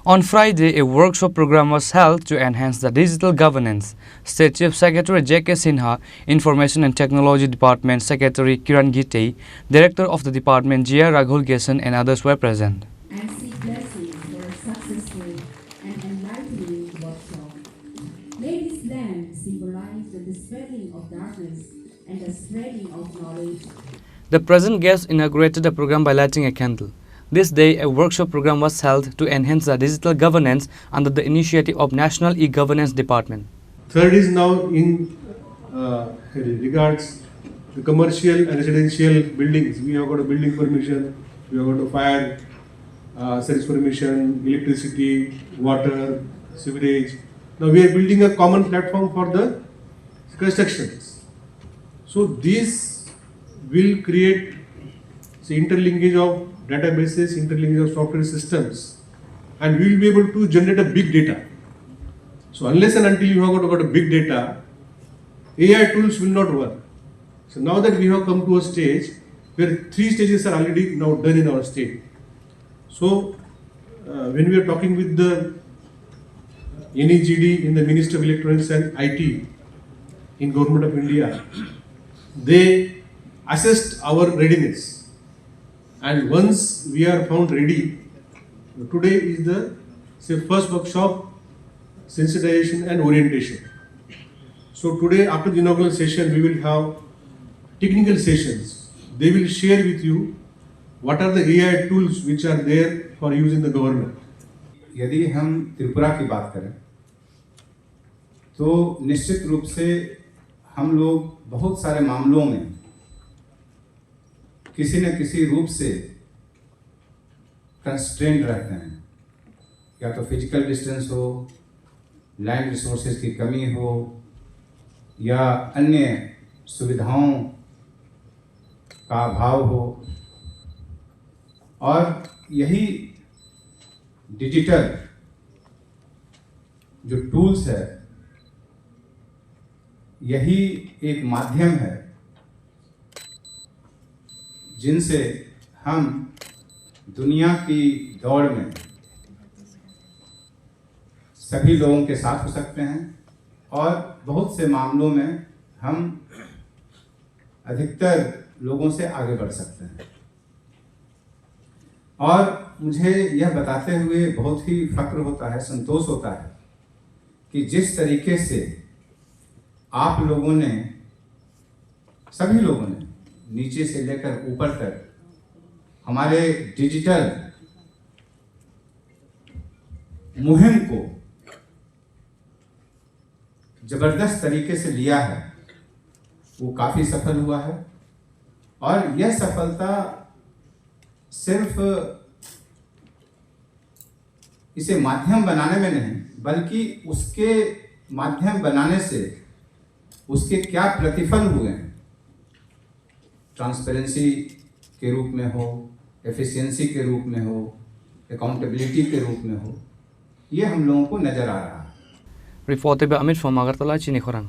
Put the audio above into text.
On Friday, a workshop program was held to enhance the digital governance. State Chief Secretary J.K. Sinha, Information and Technology Department Secretary Kiran Gite, Director of the Department Jia Raghul Gesan and others were present. And seek blessings for a successful and enlightening workshop. May this lamp symbolize the dispelling of darkness and the spreading of knowledge. The present guest inaugurated the program by lighting a candle. This day, a workshop program was held to enhance the digital governance under the initiative of National E-Governance Department. Third is now in regards the commercial and residential buildings. We have got a building permission, we have got a fire service permission, electricity, water, sewerage. Now we are building a common platform for the constructions. So this will create the interlinkage of databases, interlinkage of software systems, and we will be able to generate a big data. So unless and until you have got a big data, AI tools will not work. So now that we have come to a stage where 3 stages are already now done in our state. So when we are talking with the NEGD in the Ministry of Electronics and IT in Government of India, they assessed our readiness. And once we are found ready, today is the first workshop, sensitization and orientation. So today after the inaugural session, we will have technical sessions. They will share with you what are the AI tools which are there for use in the government. यदि हम त्रिपुरा की बात करें तो निश्चित रूप से हम लोग बहुत सारे मामलों में किसी न किसी रूप से कंस्ट्रेंट रहते हैं, या तो फिजिकल डिस्टेंस हो, लैंड रिसोर्सेज की कमी हो, या अन्य सुविधाओं का अभाव हो। और यही डिजिटल जो टूल्स है, यही एक माध्यम है जिनसे हम दुनिया की दौड़ में सभी लोगों के साथ हो सकते हैं और बहुत से मामलों में हम अधिकतर लोगों से आगे बढ़ सकते हैं। और मुझे यह बताते हुए बहुत ही फक्र होता है, संतोष होता है कि जिस तरीके से आप लोगों ने, सभी लोगों ने नीचे से लेकर ऊपर तक हमारे डिजिटल मुहिम को जबरदस्त तरीके से लिया है, वो काफ़ी सफल हुआ है। और यह सफलता सिर्फ इसे माध्यम बनाने में नहीं, बल्कि उसके माध्यम बनाने से उसके क्या प्रतिफल हुए हैं, ट्रांसपेरेंसी के रूप में हो, एफिशिएंसी के रूप में हो, अकाउंटेबिलिटी के रूप में हो, ये हम लोगों को नज़र आ रहा है। Reported by Amit from Agartala, Chini Khorang.